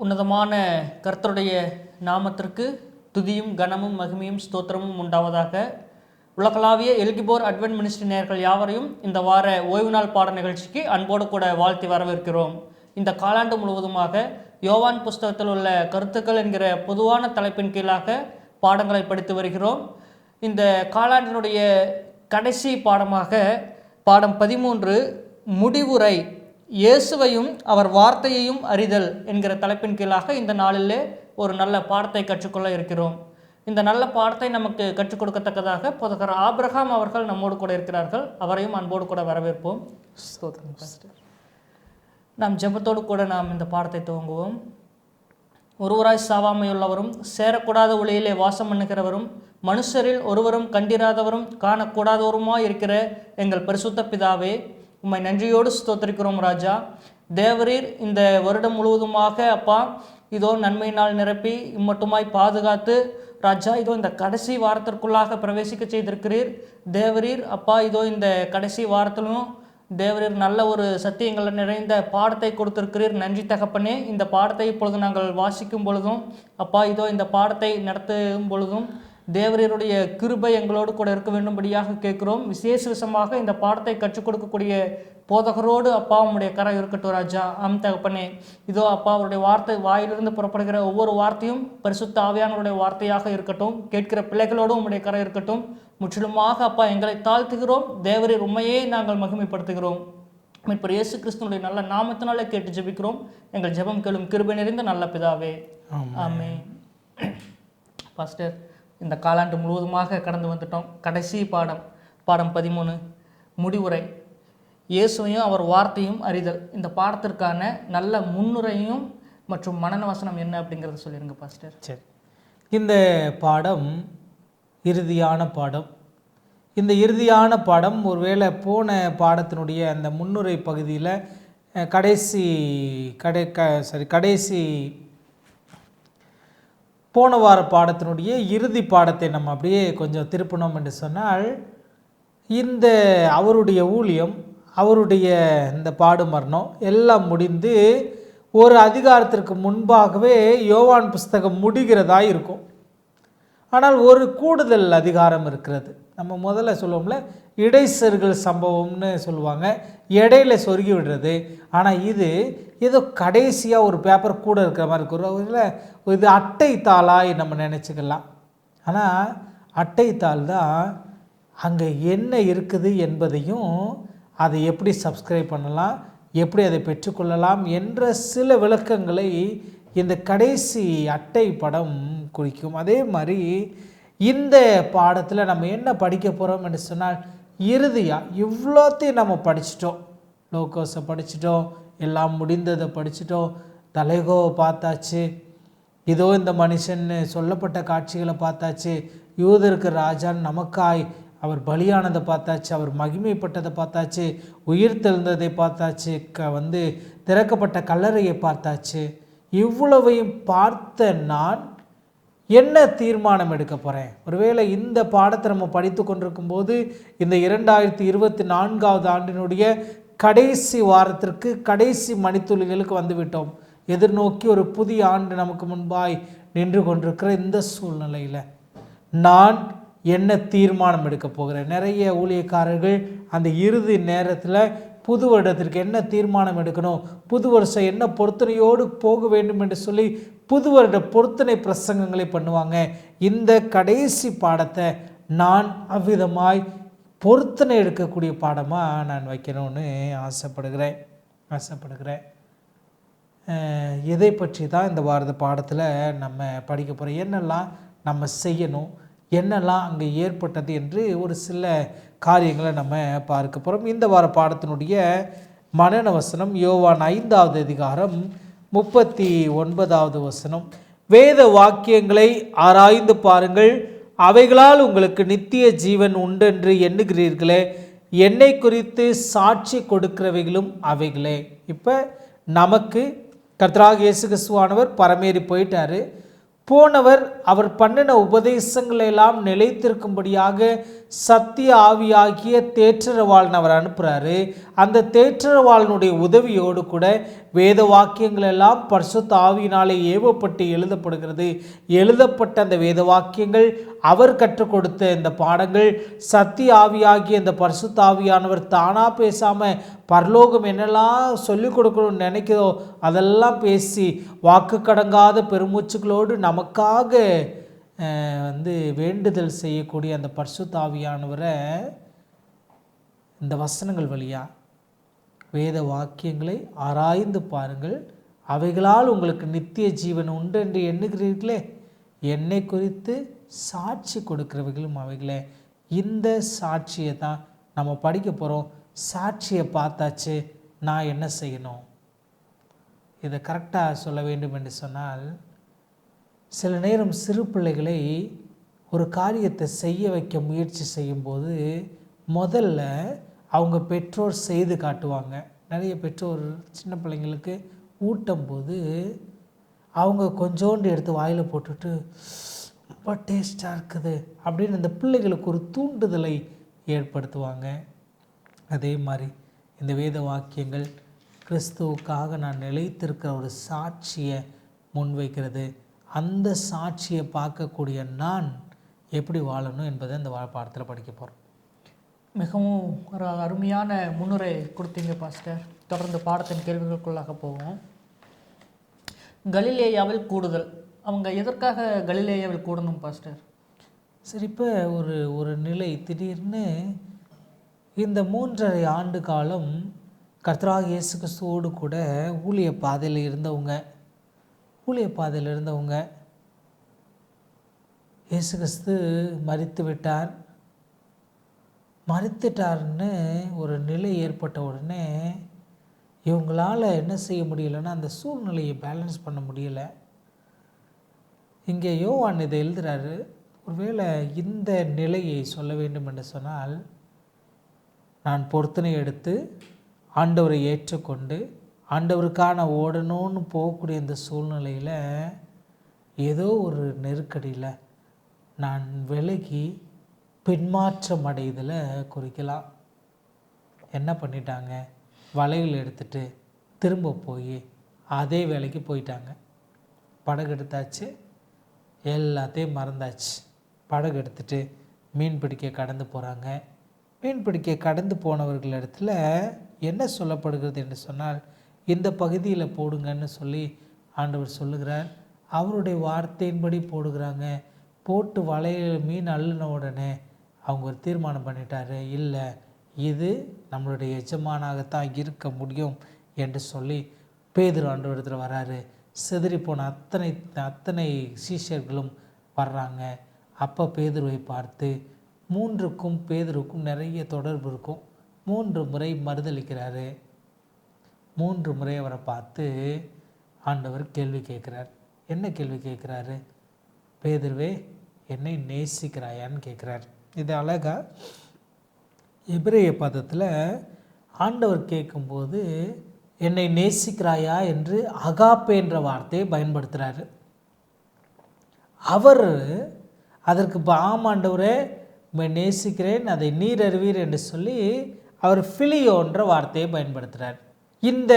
உன்னதமான கர்த்தருடைய நாமத்திற்கு துதியும் கனமும் மகிமையும் ஸ்தோத்திரமும் உண்டாவதாக. உலகளாவிய எல்கிபோர் அட்வென்ட் மினிஸ்ட்ரி நேயர்கள் யாவரையும் இந்த வார ஓய்வு நாள் பாட நிகழ்ச்சிக்கு அன்போடு கூட வாழ்த்தி வரவேற்கிறோம். இந்த காலாண்டு முழுவதுமாக யோவான் புஸ்தகத்தில் உள்ள கருத்துக்கள் என்கிற பொதுவான தலைப்பின் கீழாக பாடங்களை படித்து வருகிறோம். இந்த காலாண்டினுடைய கடைசி பாடமாக பாடம் 13 முடிவுரை இயேசுவையும் அவர் வார்த்தையையும் அறிதல் என்கிற தலைப்பின் கீழாக இந்த நாளிலே ஒரு நல்ல பாடத்தை கற்றுக்கொள்ள இருக்கிறோம். இந்த நல்ல பாடத்தை நமக்கு கற்றுக் கொடுக்கத்தக்கதாக போதகர் ஆபிரகாம் அவர்கள் நம்மோடு கூட இருக்கிறார்கள். அவரையும் அன்போடு கூட வரவேற்போம். நாம் ஜெபத்தோடு கூட நாம் இந்த பாடத்தை துவங்குவோம். ஒருவராய் சாவாமையுள்ளவரும் சேரக்கூடாத ஒளியிலே வாசம் பண்ணுகிறவரும் மனுஷரில் ஒருவரும் கண்டிராதவரும் காணக்கூடாதவருமாய் இருக்கிற எங்கள் பரிசுத்த பிதாவே, உம்மை நன்றியோடு ஸ்தோத்திரிக்கிறோம் ராஜா. தேவரீர் இந்த வருடம் முழுவதுமாக அப்பா இதோ நன்மையினால் நிரப்பி இம்மட்டுமாய் பாதுகாத்து ராஜா இதோ இந்த கடைசி வாரத்திற்குள்ளாக பிரவேசிக்க செய்திருக்கிறீர். தேவரீர் அப்பா இதோ இந்த கடைசி வாரத்திலும் தேவரீர் நல்ல ஒரு சத்தியங்கள் நிறைந்த பாடத்தை கொடுத்திருக்கிறீர். நன்றி தகப்பனே. இந்த பாடத்தை இப்பொழுது நாங்கள் வாசிக்கும் பொழுதும் அப்பா இதோ இந்த பாடத்தை நடத்தும் பொழுதும் தேவரீருடைய கிருபை எங்களோடு கூட இருக்க வேண்டும்படியாக கேட்கிறோம். விசேஷமாக இந்த பாடத்தை கற்றுக் கொடுக்கக்கூடிய போதகரோடு அப்பா உம்முடைய கரம் இருக்கட்டும் ராஜா. தகப்பனே இதோ அப்பா அவருடைய வார்த்தை வாயிலிருந்து புறப்படுகிற ஒவ்வொரு வார்த்தையும் பரிசுத்த ஆவியானவருடைய வார்த்தையாக இருக்கட்டும். கேட்கிற பிள்ளைகளோடு உம்முடைய கரம் இருக்கட்டும். முற்றிலுமாக அப்பா எங்களை தாழ்த்துகிறோம். தேவரீர் உண்மையே நாங்கள் மகிமைப்படுத்துகிறோம். மீட்பர் இயேசு கிறிஸ்துவினுடைய நல்ல நாமத்தினாலே கேட்டு ஜெபிக்கிறோம். எங்கள் ஜெபம் கேளும் கிருபை நிறைந்த நல்ல பிதாவே, ஆமென். பாஸ்டர், இந்த காலாண்டு முழுவதுமாக கடந்து வந்துட்டோம். கடைசி பாடம் 13 முடிவுரை இயேசுவையும் அவர் வார்த்தையும் அறிதல். இந்த பாடத்திற்கான நல்ல முன்னுரையும் மற்றும் மனன வசனம் என்ன அப்படிங்கிறத சொல்லிடுங்க பாஸ்டர். சரி, இந்த பாடம் இறுதியான பாடம். இந்த இறுதியான பாடம் ஒருவேளை போன பாடத்தினுடைய அந்த முன்னுரை பகுதியில் கடைசி போன வார பாடத்தினுடைய இறுதி பாடத்தை நம்ம அப்படியே கொஞ்சம் திருப்பினோம் என்று சொன்னால், இந்த அவருடைய ஊழியம், அவருடைய இந்த பாடு மரணம் எல்லாம் முடிந்து ஒரு அதிகாரத்திற்கு முன்பாகவே யோவான் புஸ்தகம் முடிகிறதா இருக்கும். ஆனால் ஒரு கூடுதல் அதிகாரம் இருக்கிறது. நம்ம முதல்ல சொல்லுவோம்ல, இடைச்செருகல் சம்பவம்னு சொல்லுவாங்க, இடையில சொருகி விடுறது. ஆனால் இது ஏதோ கடைசியாக ஒரு பேப்பர் கூட இருக்கிற மாதிரி இருக்கிற இது அட்டை தாளாய் நம்ம நினச்சிக்கலாம். ஆனால் அட்டை தாள் தான் அங்கே என்ன இருக்குது என்பதையும் அதை எப்படி சப்ஸ்கிரைப் பண்ணலாம், எப்படி அதை பெற்றுக்கொள்ளலாம் என்ற சில விளக்கங்களை இந்த கடைசி அட்டை படம் குறிக்கும். அதே மாதிரி இந்த பாடத்தில் நம்ம என்ன படிக்க போகிறோம் என்று சொன்னால், இறுதியாக இவ்வளோத்தையும் நம்ம படிச்சிட்டோம். லோகோஸை படிச்சிட்டோம், எல்லாம் முடிந்ததை படிச்சிட்டோம், தலைகோவை பார்த்தாச்சு, இதோ இந்த மனுஷன் சொல்லப்பட்ட காட்சிகளை பார்த்தாச்சு, யூதருக்கு ராஜான் நமக்காய் அவர் பலியானதை பார்த்தாச்சு, அவர் மகிமைப்பட்டதை பார்த்தாச்சு, உயிர் தெழுந்ததை பார்த்தாச்சு, திறக்கப்பட்ட கல்லறையை பார்த்தாச்சு. இவ்வளவையும் பார்த்த நான் என்ன தீர்மானம் எடுக்க போகிறேன்? ஒருவேளை இந்த பாடத்தை நம்ம படித்து கொண்டிருக்கும் போது இந்த 2024 ஆண்டினுடைய கடைசி வாரத்திற்கு கடைசி மணித்துளிகளுக்கு வந்துவிட்டோம். எதிர்நோக்கி ஒரு புதிய ஆண்டு நமக்கு முன்பாய் நின்று கொண்டிருக்கிற இந்த சூழ்நிலையில் நான் என்ன தீர்மானம் எடுக்க போகிறேன்? நிறைய ஊழியக்காரர்கள் அந்த இறுதி நேரத்தில் புது வருடத்திற்கு என்ன தீர்மானம் எடுக்கணும், புது வருஷம் என்ன பொருத்தனையோடு போக வேண்டும் என்று சொல்லி புது வருட பொருத்தனை பிரசங்கங்களை பண்ணுவாங்க. இந்த கடைசி பாடத்தை நான் அவ்விதமாய் பொருத்தனை எடுக்கக்கூடிய பாடமாக நான் வைக்கணும்னு ஆசைப்படுகிறேன். இதை பற்றி தான் இந்த வார பாடத்தில் நம்ம படிக்க போகிறோம். என்னெல்லாம் நம்ம செய்யணும், என்னெல்லாம் அங்கே ஏற்பட்டது என்று ஒரு சில காரியங்களை நம்ம பார்க்க போகிறோம். இந்த வார பாடத்தினுடைய மனன வசனம் யோவான் 5வது அதிகாரம் 39வது வசனம். வேத வாக்கியங்களை ஆராய்ந்து பாருங்கள், அவைகளால் உங்களுக்கு நித்திய ஜீவன் உண்டென்று எண்ணுகிறீர்களே, என்னை குறித்து சாட்சி கொடுக்கிறவைகளும் அவைகளே. இப்போ நமக்கு கர்த்தராகிய இயேசு கிறிஸ்துவானவர் பரமேறி போயிட்டாரு. போனவர் அவர் பண்ணின உபதேசங்களை எல்லாம் நிலைத்திருக்கும்படியாக சத்திய ஆவியாகிய தேற்றரவாளன் அவர் அனுப்புகிறாரு. அந்த தேற்றரவாளனுடைய உதவியோடு கூட வேத வாக்கியங்கள் எல்லாம் பரிசுத்த ஆவியினாலே ஏவப்பட்டு எழுதப்படுகிறது. எழுதப்பட்ட அந்த வேத வாக்கியங்கள், அவர் கற்றுக் கொடுத்த இந்த பாடங்கள், சத்திய ஆவியாகிய இந்த பரிசுத்த ஆவியானவர் தானாக பேசாமல் பரலோகம் என்னெல்லாம் சொல்லிக் கொடுக்கணும்னு நினைக்கிறதோ அதெல்லாம் பேசி வாக்கு கடங்காத பெருமூச்சுகளோடு நமக்காக வேண்டுதல் செய்யக்கூடிய அந்த பரிசுத்த ஆவியானவரை இந்த வசனங்கள் வழியாக வேத வாக்கியங்களை ஆராய்ந்து பாருங்கள், அவைகளால் உங்களுக்கு நித்திய ஜீவன் உண்டு என்று எண்ணுகிறீர்களே, என்னை குறித்து சாட்சி கொடுக்கிறவைகளும் அவைகளே. இந்த சாட்சியை தான் நம்ம படிக்க போகிறோம். சாட்சியை பார்த்தாச்சு, நான் என்ன செய்யணும்? இதை கரெக்டாக சொல்ல வேண்டும் என்று சொன்னால், சில நேரம் சிறு பிள்ளைகளை ஒரு காரியத்தை செய்ய வைக்க முயற்சி செய்யும்போது முதல்ல அவங்க பெற்றோர் செய்து காட்டுவாங்க. நிறைய பெற்றோர் சின்ன பிள்ளைங்களுக்கு ஊட்டும் போது அவங்க கொஞ்சோண்டு எடுத்து வாயில் போட்டுட்டு ரொம்ப டேஸ்டாக இருக்குது அப்படின்னு அந்த பிள்ளைகளுக்கு ஒரு தூண்டுதலை ஏற்படுத்துவாங்க. அதே மாதிரி இந்த வேத வாக்கியங்கள் கிறிஸ்துவுக்காக நான் நிலைத்திருக்கிற ஒரு சாட்சியை முன்வைக்கிறது. அந்த சாட்சியை பார்க்கக்கூடிய நான் எப்படி வாழணும் என்பதை இந்த பாடத்தில் படிக்க போகிறோம். மிகவும் ஒரு அருமையான முன்னுரை கொடுத்தீங்க பாஸ்டர். தொடர்ந்து பாடத்தின் கேள்விகளுக்குள்ளாக போவோம். கலிலேயாவில் கூடுதல், அவங்க எதற்காக கலிலேயாவில் கூடணும் பாஸ்டர்? சரி, இப்போ ஒரு நிலை திடீர்னு இந்த 3.5 ஆண்டு காலம் கர்த்தராகிய இயேசு கிறிஸ்துவோடு கூட ஊழிய பாதையில் இருந்தவங்க இயேசு கிறிஸ்து மரித்துட்டார்னு ஒரு நிலை ஏற்பட்ட உடனே இவங்களால் என்ன செய்ய முடியலைன்னா அந்த சூழ்நிலையை பேலன்ஸ் பண்ண முடியலை. இங்கே யோவான் இதை எழுதுகிறாரு. ஒருவேளை இந்த நிலையை சொல்ல வேண்டும் என்று சொன்னால், நான் பொருத்தனை எடுத்து ஆண்டவரை ஏற்றுக்கொண்டு ஆண்டவருக்கான ஓடணும்னு போகக்கூடிய இந்த சூழ்நிலையில் ஏதோ ஒரு நெருக்கடியில் நான் விலகி பின்மாற்றம் அடைதலை குறிக்கலாம். என்ன பண்ணிட்டாங்க? வலையில் எடுத்துட்டு திரும்ப போய் அதே வேலைக்கு போயிட்டாங்க. படகு எடுத்தாச்சு, எல்லாத்தையும் மறந்தாச்சு. படகு எடுத்துட்டு மீன் பிடிக்க கடந்து போகிறாங்க. மீன் பிடிக்க கடந்து போனவர்கள் இடத்துல என்ன சொல்லப்படுகிறது என்று சொன்னால், இந்த பகுதியில் போடுங்கன்னு சொல்லி ஆண்டவர் சொல்லுகிறார். அவருடைய வார்த்தையின்படி போடுகிறாங்க. போட்டு வலையில் மீன் அள்ளின உடனே அவங்க ஒரு தீர்மானம் பண்ணிட்டாரு, இல்லை இது நம்மளுடைய எஜமானாகத்தான் இருக்க முடியும் என்று சொல்லி பேதுரு ஆண்டவரிடத்தில் வராரு. சிதறி போன அத்தனை சீஷர்களும் வர்றாங்க. அப்போ பேதுருவை பார்த்து, பேதுருக்கும் நிறைய தொடர்பு இருக்கும். 3 முறை மறுதளிக்கிறாரு. 3 முறை அவரை பார்த்து ஆண்டவர் கேள்வி கேட்குறார். என்ன கேள்வி கேட்குறாரு? பேதுருவே, என்னை நேசிக்கிறாயான்னு கேட்குறார். இது அழகா எபிரேய பதத்தில் ஆண்டவர் கேட்கும்போது என்னை நேசிக்கிறாயா என்று அகாப்பே என்ற வார்த்தையை பயன்படுத்துகிறாரு. அவர் அதற்கு ஆமாண்டவரே நேசிக்கிறேன், அதை நீர் அறிவீர் என்று சொல்லி அவர் ஃபிலியோன்ற வார்த்தையை பயன்படுத்துகிறார். இந்த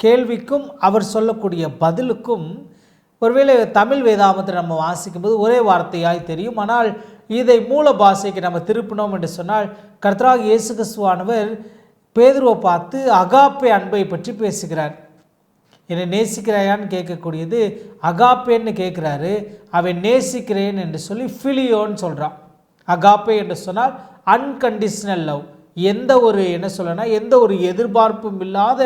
கேள்விக்கும் அவர் சொல்லக்கூடிய பதிலுக்கும் ஒருவேளை தமிழ் வேதாமத்தை நம்ம வாசிக்கும்போது ஒரே வார்த்தையாய் தெரியும். ஆனால் இதை மூல பாஷைக்கு நம்ம திருப்பினோம் என்று சொன்னால், கர்த்தராகிய இயேசு கிறிஸ்துவானவர் பேதுருவை பார்த்து அகாப்பே அன்பை பற்றி பேசுகிறார். என்னை நேசிக்கிறாயான்னு கேட்கக்கூடியது அகாப்பேன்னு கேட்குறாரு. அவன் நேசிக்கிறேன் என்று சொல்லி ஃபிலியோன்னு சொல்கிறான். அகாப்பே என்று சொன்னால் அன்கண்டிஷனல் லவ், எந்த ஒரு எந்த ஒரு எதிர்பார்ப்பும் இல்லாத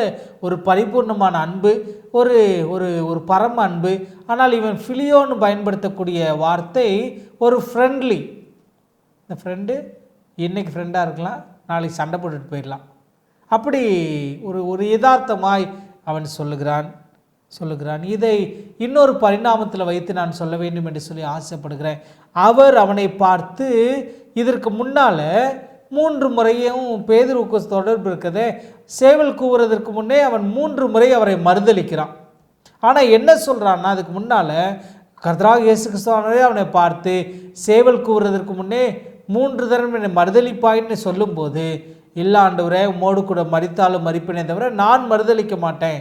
ஒரு பரிபூர்ணமான அன்பு, ஒரு ஒரு ஒரு பரம அன்பு. ஆனால் இவன் ஃபிலியோன்னு பயன்படுத்தக்கூடிய வார்த்தை ஒரு ஃப்ரெண்ட்லி. இந்த ஃப்ரெண்டு இன்றைக்கி ஃப்ரெண்டாக இருக்கலாம், நாளைக்கு சண்டை போட்டுட்டு போயிடலாம். அப்படி ஒரு யதார்த்தமாய் அவன் சொல்லுகிறான். இதை இன்னொரு பரிணாமத்தில் வைத்து நான் சொல்ல வேண்டும் என்று சொல்லி ஆசைப்படுகிறேன். அவர் அவனை பார்த்து, இதற்கு முன்னால் 3 முறையும் பேதுருவுக்கு தொடர்பு இருக்கதே, சேவல் கூவுறதற்கு முன்னே அவன் 3 முறை அவரை மறுதளிக்கிறான். ஆனால் என்ன சொல்கிறான்னா, அதுக்கு முன்னால் கர்த்தராகிய இயேசு கிறிஸ்துவானவரே அவனை பார்த்து சேவல் கூவுறதற்கு முன்னே 3 தரம் என்னை மறுதலிப்பாயின்னு சொல்லும்போது, இல்லை ஆண்டவரே, உம்மோடு கூட மரித்தாலும் மரிப்பேனே தவிர நான் மறுதலிக்க மாட்டேன்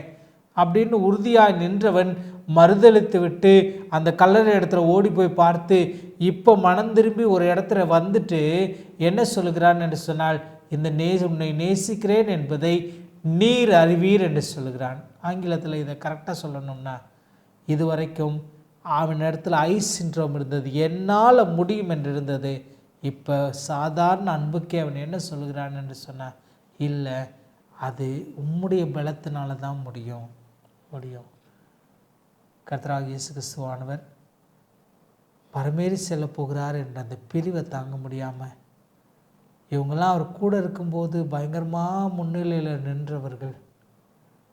அப்படின்னு உறுதியாய் நின்றவன் மறுதலித்து விட்டு அந்த கல்லறை இடத்துல ஓடி போய் பார்த்து இப்போ மனம் திரும்பி ஒரு இடத்துல வந்துட்டு என்ன சொல்லுகிறான் என்று சொன்னால், இந்த உன்னை நேசிக்கிறேன் என்பதை நீர் அறிவீர் என்று சொல்லுகிறான். ஆங்கிலத்தில் இதை கரெக்டாக சொல்லணும்னா, இதுவரைக்கும் அவன் இடத்துல ஐ சிண்ட்ரோம் இருந்தது, என்னால் முடியும் என்று இருந்தது. இப்போ சாதாரண அன்புக்கே அவன் என்ன சொல்லுகிறான் என்று சொன்னால், இல்லை, அது உம்முடைய பலத்தினால தான் முடியும். கர்த்தராகிய இயேசு கிறிஸ்துவானவர் பரமேறி செல்ல போகிறார் என்ற அந்த பிரிவை தாங்க முடியாமல் இவங்கெல்லாம் அவர் கூட இருக்கும்போது பயங்கரமாக முன்னிலையில் நின்றவர்கள்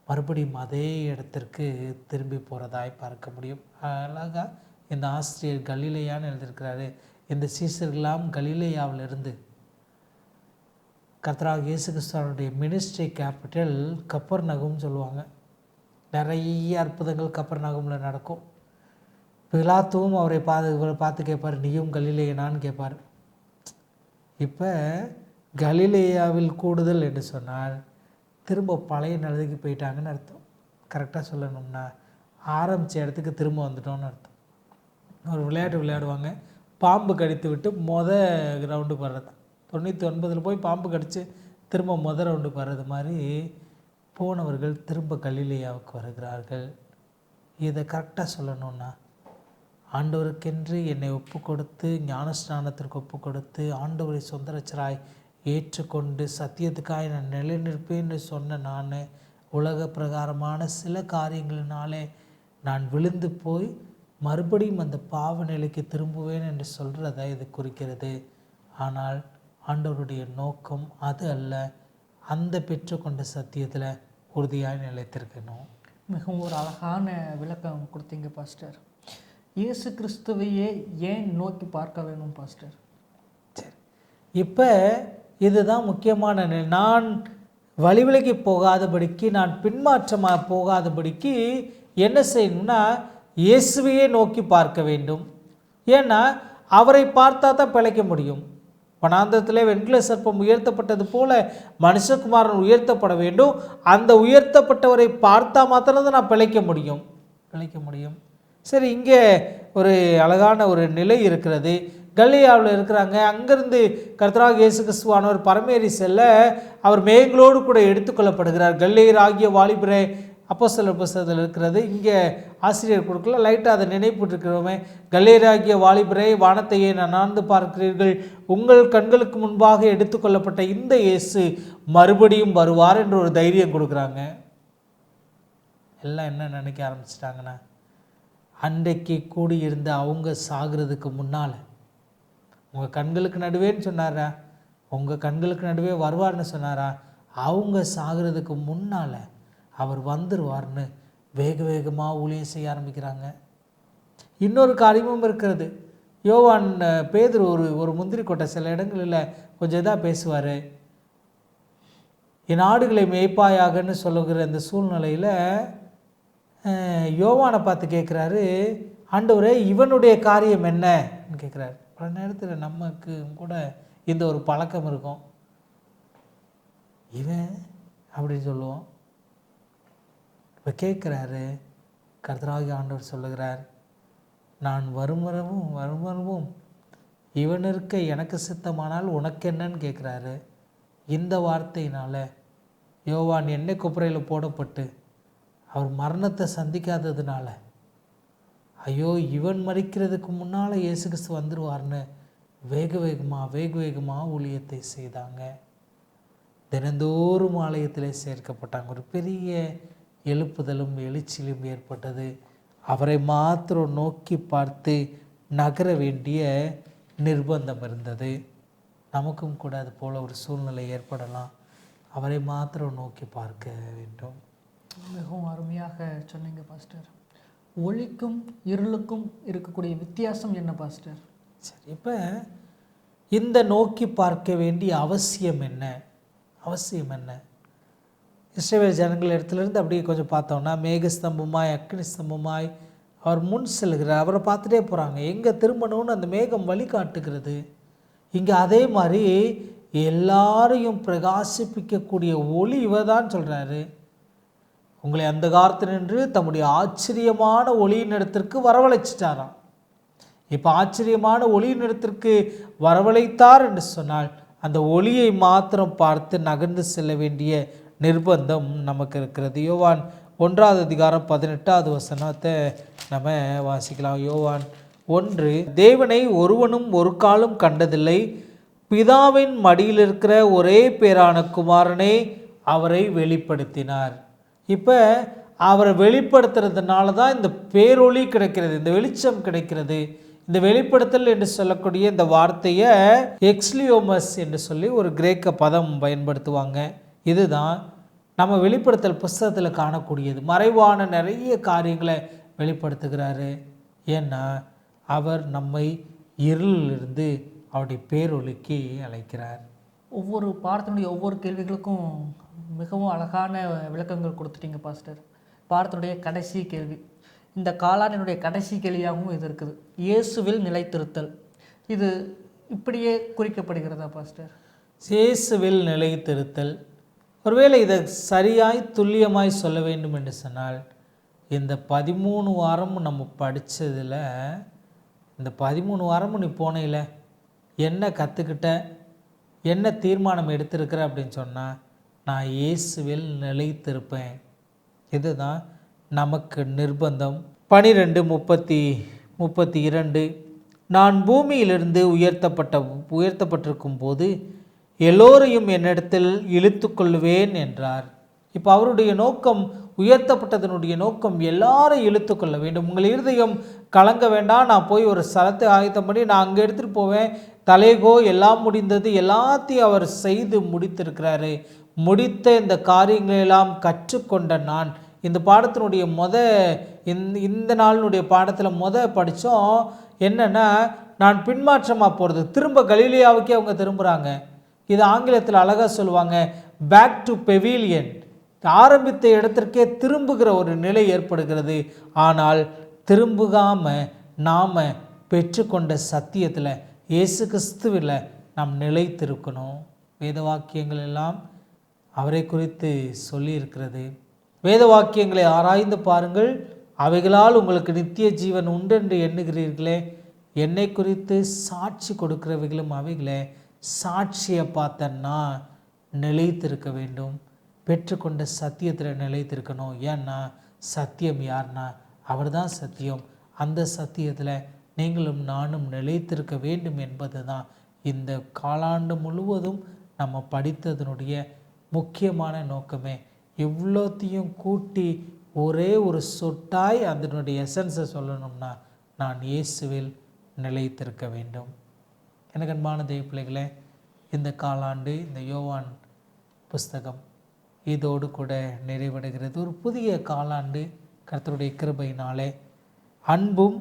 மறுபடியும் அதே இடத்திற்கு திரும்பி போகிறதாய் பார்க்க முடியும். அழகாக இந்த ஆசிரியர் கலிலேயான்னு எழுதியிருக்கிறாரு. இந்த சீசர்களெல்லாம் கலிலேயாவிலிருந்து கர்த்தராகிய இயேசு கிறிஸ்துவனுடைய மினிஸ்ட்ரி கேபிட்டல் கப்பர்நகம்னு சொல்லுவாங்க. நிறைய அற்புதங்கள் கப்பர்நகமில் நடக்கும். பிலாத்துவும் அவரை பார்த்து கேட்பார், நீயும் கலிலேயனான்னு கேட்பார். இப்போ கலிலேயாவில் கூடுதல் என்று சொன்னால் திரும்ப பழைய நிலைக்கு போயிட்டாங்கன்னு அர்த்தம். கரெக்டாக சொல்லணும்னா ஆரம்பித்த இடத்துக்கு திரும்ப வந்துட்டோன்னு அர்த்தம். ஒரு விளையாட்டு விளையாடுவாங்க, பாம்பு கடித்து விட்டு ரவுண்டுக்கு வர்றது. 99 போய் பாம்பு கடித்து திரும்ப ரவுண்டுக்கு வர்றது மாதிரி போனவர்கள் திரும்ப கலிலேயாவுக்கு வருகிறார்கள். இதை கரெக்டாக சொல்லணும்னா, ஆண்டவருக்கென்று என்னை ஒப்பு கொடுத்து ஞானஸ்நானத்திற்கு ஒப்பு கொடுத்து ஆண்டவரை சொந்த ரட்சகராய் ஏற்றுக்கொண்டு சத்தியத்துக்காக நான் நிலைநிற்பேன்னு சொன்ன நான் உலக பிரகாரமான சில காரியங்களினாலே நான் விழுந்து போய் மறுபடியும் அந்த பாவ நிலைக்கு திரும்புவேன் என்று சொல்கிறத இது குறிக்கிறது. ஆனால் ஆண்டவருடைய நோக்கம் அது அல்ல. அந்த பெற்றுக்கொண்ட சத்தியத்தில் உறுதியாக நிலைத்திருக்கணும். மிகவும் ஒரு அழகான விளக்கம் கொடுத்தீங்க பாஸ்டர். இயேசு கிறிஸ்துவையே ஏன் நோக்கி பார்க்க வேணும் பாஸ்டர்? சரி, இப்போ இதுதான் முக்கியமான நிலை. நான் வழிவிலகி போகாதபடிக்கு, நான் பின்மாற்றமாக போகாதபடிக்கு என்ன செய்யணும்னா, இயேசுவையே நோக்கி பார்க்க வேண்டும். ஏன்னா அவரை பார்த்தா தான் பிழைக்க முடியும். வனாந்தரத்திலே வெண்கல சர்ப்பம் உயர்த்தப்பட்டது போல மனுஷகுமாரன் உயர்த்தப்பட வேண்டும். அந்த உயர்த்தப்பட்டவரை பார்த்தா மாத்திரம் நான் பிழைக்க முடியும். சரி, இங்கே ஒரு அழகான ஒரு நிலை இருக்கிறது. கலிலேயாவில் இருக்கிறாங்க. அங்கிருந்து கர்த்தராகிய இயேசு கிறிஸ்துவானவர் பரமேறி செல்ல அவர் மேகங்களோடு கூட எடுத்துக்கொள்ளப்படுகிறார். கலிலேயர் ஆகிய வாலிபரே, அப்போஸ்தலர் புத்தகத்தில் இருக்கிறது. இங்கே ஆசிரியர் கொடுக்கல, லைட்டாக அதை நினைப்பட்டிருக்கிறோமே. கலிலேயராகிய வாலிபரே, வானத்தையே அண்ணாந்து பார்க்கிறீர்கள், உங்கள் கண்களுக்கு முன்பாக எடுத்துக்கொள்ளப்பட்ட இந்த இயேசு மறுபடியும் வருவார் என்று ஒரு தைரியம் கொடுக்குறாங்க. எல்லாம் என்ன நினைக்க ஆரம்பிச்சிட்டாங்கன்னா, அன்றைக்கு கூடியிருந்த அவங்க சாகிறதுக்கு முன்னால் உங்கள் கண்களுக்கு நடுவேன்னு சொன்னாரா, உங்கள் கண்களுக்கு நடுவே வருவார்னு சொன்னாரா, அவங்க சாகிறதுக்கு முன்னால் அவர் வந்துடுவார்னு வேக வேகமாக ஊழியம் செய்ய ஆரம்பிக்கிறாங்க. இன்னொரு காரியமும் இருக்கிறது. யோவான் பேதுரு ஒரு முந்திரி கொட்டை சில இடங்களில் கொஞ்சம் இதாக பேசுவார். என் ஆடுகளை மேய்ப்பாயாகன்னு சொல்லுகிற இந்த சூழ்நிலையில் யோவானை பார்த்து கேட்குறாரு, ஆண்டவரே இவனுடைய காரியம் என்னன்னு கேட்குறாரு. பல நேரத்தில் நமக்கு கூட இந்த ஒரு பழக்கம் இருக்கும், இவன் அப்படின்னு சொல்லுவோம். இப்போ கேட்குறாரு, கர்த்தராகிய ஆண்டவர் சொல்லுகிறார், நான் வருமரவும் இவன் இருக்க எனக்கு சித்தமானால் உனக்கு என்னன்னு கேட்குறாரு. இந்த வார்த்தையினால் யோவான் எண்ணெய் கொப்பரையில் போடப்பட்டு அவர் மரணத்தை சந்திக்காததுனால, ஐயோ இவன் மரிக்கிறதுக்கு முன்னால் இயேசு கிறிஸ்து வந்துடுவார்னு வேக வேகமாக ஊழியத்தை செய்தாங்க. தினந்தோறும் ஆலயத்தில் சேர்க்கப்பட்டாங்க. ஒரு பெரிய எழுப்புதலும் எழுச்சியிலும் ஏற்பட்டது. அவரை மாத்திரம் நோக்கி பார்த்து நகர வேண்டிய நிர்பந்தம் இருந்தது. நமக்கும் கூட அது போல் ஒரு சூழ்நிலை ஏற்படலாம். அவரை மாத்திரம் நோக்கி பார்க்க வேண்டும். மிகவும் அருமையாக சொன்னீங்க பாஸ்டர். ஒளிக்கும் இருளுக்கும் இருக்கக்கூடிய வித்தியாசம் என்ன பாஸ்டர்? சரி, இப்போ இந்த நோக்கி பார்க்க வேண்டிய அவசியம் என்ன? இஸ்ரவேல் ஜனங்கள் இடத்துலேருந்து அப்படியே கொஞ்சம் பார்த்தோம்னா, மேகஸ்தம்பமாய் அக்னி ஸ்தம்பமாய் அவர் முன் செல்கிறார். அவரை பார்த்துட்டே போகிறாங்க. எங்கே திரும்பணும்னு அந்த மேகம் வழி காட்டுகிறது. இங்கே அதே மாதிரி எல்லாரையும் பிரகாசிப்பிக்கக்கூடிய ஒளி இவர் தான் சொல்கிறாரு. உங்களை அந்த காலத்தில் நின்று தம்முடைய ஆச்சரியமான ஒளியின் இடத்திற்கு வரவழைச்சிட்டாராம். இப்போ ஆச்சரியமான ஒளியின் இடத்திற்கு வரவழைத்தார் என்று சொன்னால் அந்த ஒளியை மாத்திரம் பார்த்து நகர்ந்து செல்ல வேண்டிய நிர்பந்தம் நமக்கு இருக்கிறது. யோவான் 1 அதிகாரம் 18 வசனத்தை நம்ம வாசிக்கலாம். யோவான் 1, தேவனை ஒருவனும் ஒரு காலும் கண்டதில்லை, பிதாவின் மடியில் இருக்கிற ஒரே பேரான குமாரனே அவரை வெளிப்படுத்தினார். இப்போ அவரை வெளிப்படுத்துறதுனால தான் இந்த பேரொளி கிடைக்கிறது, இந்த வெளிச்சம் கிடைக்கிறது. இந்த வெளிப்படுத்தல் என்று சொல்லக்கூடிய இந்த வார்த்தையை எக்ஸ்லியோமஸ் என்று சொல்லி ஒரு கிரேக்க பதம் பயன்படுத்துவாங்க. இதுதான் நம்ம வெளிப்படுத்தல் புஸ்தகத்தில் காணக்கூடியது. மறைவான நிறைய காரியங்களை வெளிப்படுத்துகிறாரு. ஏன்னா அவர் நம்மை இருளிலிருந்து அவருடைய பேரொளிக்கு அழைக்கிறார். ஒவ்வொரு பாடத்தினுடைய ஒவ்வொரு கேள்விகளுக்கும் மிகவும் அழகான விளக்கங்கள் கொடுத்துட்டீங்க பாஸ்டர். பாடத்தினுடைய கடைசி கேள்வி, இந்த காலாண்டினுடைய கடைசி கேள்வியாகவும் இது இருக்குது. இயேசுவில் நிலைத்திருத்தல், இது இப்படியே குறிக்கப்படுகிறதா பாஸ்டர்? இயேசுவில் நிலைத்திருத்தல், ஒருவேளை இதை சரியாய் துல்லியமாய் சொல்ல வேண்டும் என்று சொன்னால், இந்த 13 வாரமும் நம்ம படித்ததில் இந்த 13 வாரமும் நீ போனையில் என்ன கற்றுக்கிட்ட, என்ன தீர்மானம் எடுத்திருக்கிற அப்படின்னு சொன்னால், நான் இயேசுவில் நிலைத்திருப்பேன். இதுதான் நமக்கு நிர்பந்தம். 12:32, நான் பூமியிலிருந்து உயர்த்தப்பட்டிருக்கும் போது எல்லோரையும் என்னிடத்தில் இழுத்து கொள்வேன் என்றார். இப்போ அவருடைய நோக்கம், உயர்த்தப்பட்டதனுடைய நோக்கம் எல்லாரையும் இழுத்து கொள்ள வேண்டும். உங்கள் இருதயம் கலங்க வேண்டாம், நான் போய் ஒரு ஸ்தலத்தை ஆயத்தம் பண்ணி நான் அங்கே எடுத்துகிட்டு போவேன், தலைகோ எல்லாம் முடிந்தது, எல்லாத்தையும் அவர் செய்து முடித்திருக்கிறாரு. முடித்த இந்த காரியங்களெல்லாம் கற்றுக்கொண்ட நான், இந்த பாடத்தினுடைய இந்த நாளினுடைய பாடத்தில் படித்தோம் என்னென்னா, நான் பின்மாற்றமாக போகிறது, திரும்ப கலிலியாவுக்கே அவங்க திரும்புகிறாங்க. இது ஆங்கிலத்தில் அழகாக சொல்லுவாங்க, பேக் டு பெவிலியன், ஆரம்பித்த இடத்திற்கே திரும்புகிற ஒரு நிலை ஏற்படுகிறது. ஆனால் திரும்புகாமல் நாம் பெற்றுக்கொண்ட சத்தியத்தில், இயேசு கிறிஸ்துவில் நாம் நிலைத்திருக்கணும். வேத வாக்கியங்கள் எல்லாம் அவரை குறித்து சொல்லியிருக்கிறது. வேத வாக்கியங்களை ஆராய்ந்து பாருங்கள், அவைகளால் உங்களுக்கு நித்திய ஜீவன் உண்டென்று எண்ணுகிறீர்களே, என்னை குறித்து சாட்சி கொடுக்கிறவைகளும் அவைகளே. சாட்சியை பார்த்தன்னா நிலைத்திருக்க வேண்டும், பெற்றுக்கொண்ட சத்தியத்தில் நிலைத்திருக்கணும். ஏன்னா சத்தியம் யார்னா அவர் தான் சத்தியம். அந்த சத்தியத்தில் நீங்களும் நானும் நிலைத்திருக்க வேண்டும் என்பது தான் இந்த காலாண்டு முழுவதும் நம்ம படித்ததனுடைய முக்கியமான நோக்கமே. இவ்வளோத்தையும் கூட்டி ஒரே ஒரு சொட்டாய் அதனுடைய எசன்ஸை சொல்லணும்னா, நான் இயேசுவில் நிலைத்திருக்க வேண்டும். எனக்கு அன்பான தெய்வ பிள்ளைகளே, இந்த காலாண்டு, இந்த யோவான் புஸ்தகம் இதோடு கூட நிறைவடைகிறது. ஒரு புதிய காலாண்டு கர்த்தருடைய கிருபையினாலே அன்பும்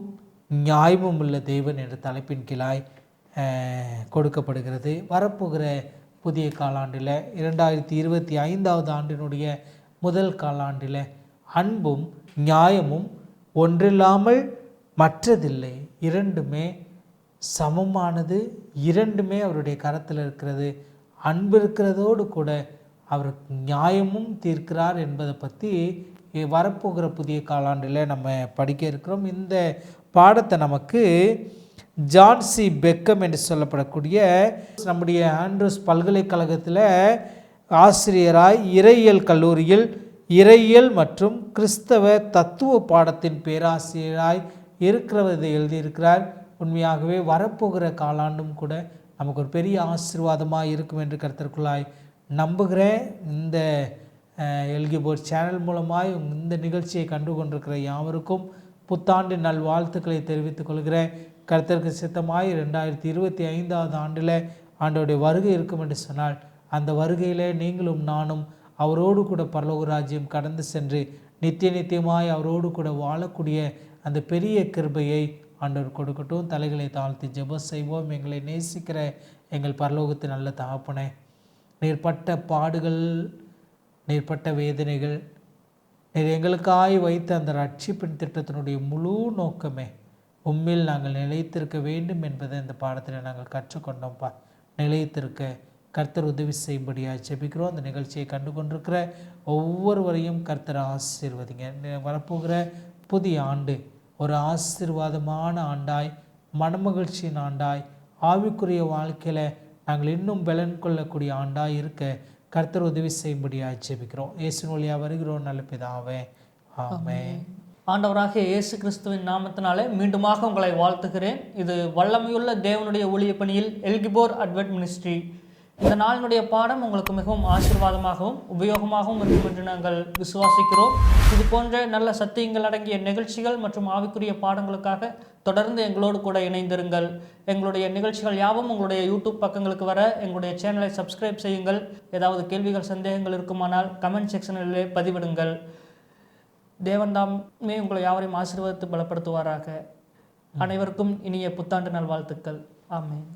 நியாயமும் உள்ள தேவன் என்ற தலைப்பின் கீழாய் கொடுக்கப்படுகிறது. வரப்போகிற புதிய காலாண்டில் 2025 ஆண்டினுடைய முதல் காலாண்டில் அன்பும் நியாயமும் ஒன்றில்லாமல் மற்றதில்லை, இரண்டுமே சமமானது, இரண்டுமே அவருடைய கரத்தில் இருக்கிறது. அன்பு இருக்கிறதோடு கூட அவர் நியாயமும் தீர்க்கிறார் என்பதை பற்றி வரப்போகிற புதிய காலாண்டில் நம்ம படிக்க இருக்கிறோம். இந்த பாடத்தை நமக்கு ஜான் சி பெக்கம் என்று சொல்லப்படக்கூடிய நம்முடைய ஆண்ட்ரூஸ் பல்கலைக்கழகத்தில் ஆசிரியராய், இறையியல் கல்லூரியில் இறையியல் மற்றும் கிறிஸ்தவ தத்துவ பாடத்தின் பேராசிரியராய் இருக்கிறவதை எழுதியிருக்கிறார். உண்மையாகவே வரப்போகிற காலாண்டும் கூட நமக்கு ஒரு பெரிய ஆசீர்வாதமாக இருக்கும் என்று கருத்திற்குள்ளாய் நம்புகிறேன். இந்த எல்கிபோர்ட் சேனல் மூலமாய் இந்த நிகழ்ச்சியை கண்டு கொண்டிருக்கிற யாவருக்கும் புத்தாண்டு நல்வாழ்த்துக்களை தெரிவித்துக் கொள்கிறேன். கர்த்தருக்கு சித்தமாய் 2025 ஆண்டில் ஆண்டோடைய வருகை இருக்கும் என்று சொன்னால், அந்த வருகையில் நீங்களும் நானும் அவரோடு கூட பரலோக ராஜ்யம் கடந்து சென்று நித்தியமாய் அவரோடு கூட வாழக்கூடிய அந்த பெரிய கிருபையை ஆண்டவர் கொடுக்கட்டும். தலைகளை தாழ்த்தி ஜெபம் செய்வோம். எங்களை நேசிக்கிற எங்கள் பரலோகத்தின் நல்ல தகப்பனே, நீர்பட்ட பாடுகள், நீர்பட்ட வேதனைகள், நீர் எங்களுக்காய் வைத்த அந்த ரட்சிப்பின் திட்டத்தினுடைய முழு நோக்கமே உம்மில் நாங்கள் நிலைத்திருக்க வேண்டும் என்பதை இந்த பாடத்தில் நாங்கள் கற்றுக்கொண்டோம்ப்பா. நிலைத்திருக்க கர்த்தர் உதவி செய்யும்படியாக ஜெபிக்கிறோம். அந்த நிகழ்ச்சியை கண்டு கொண்டிருக்கிற ஒவ்வொருவரையும் கர்த்தர் ஆசீர்வதிங்க. வரப்போகிற புதிய ஆண்டு ஒரு ஆசீர்வாதமான ஆண்டாய், மனமகிழ்ச்சியின் ஆண்டாய், ஆவிக்குரிய வாழ்க்கையில் நாங்கள் இன்னும் பலன் கொள்ளக்கூடிய ஆண்டாய் இருக்க கர்த்தர் உதவி செய்யும்படியாக ஜெபிக்கிறோம். இயேசுவின் வழியாக வருகிறோம் நல்ல பிதாவே, ஆமென். ஆண்டவராகிய இயேசு கிறிஸ்துவின் நாமத்தினாலே மீண்டுமாக உங்களை வாழ்த்துகிறேன். இது வல்லமையுள்ள தேவனுடைய ஊழிய பணியில் எல்கிபோர் அட்வென்ட் மினிஸ்ட்ரி. இந்த நாளினுடைய பாடம் உங்களுக்கு மிகவும் ஆசீர்வாதமாகவும் உபயோகமாகவும் இருக்கும் என்று நாங்கள் விசுவாசிக்கிறோம். இது போன்ற நல்ல சத்தியங்கள் அடங்கிய நிகழ்ச்சிகள் மற்றும் ஆவிக்குரிய பாடங்களுக்காக தொடர்ந்து எங்களோடு கூட இணைந்திருங்கள். எங்களுடைய நிகழ்ச்சிகள் யாவும் உங்களுடைய யூடியூப் பக்கங்களுக்கு வர எங்களுடைய சேனலை சப்ஸ்கிரைப் செய்யுங்கள். ஏதாவது கேள்விகள் சந்தேகங்கள் இருக்குமானால் கமெண்ட் செக்ஷனிலே பதிவிடுங்கள். தேவன் தாமே உங்களை யாவரையும் ஆசீர்வதித்து பலப்படுத்துவாராக. அனைவருக்கும் இனிய புத்தாண்டு நல்வாழ்த்துக்கள். ஆமென்.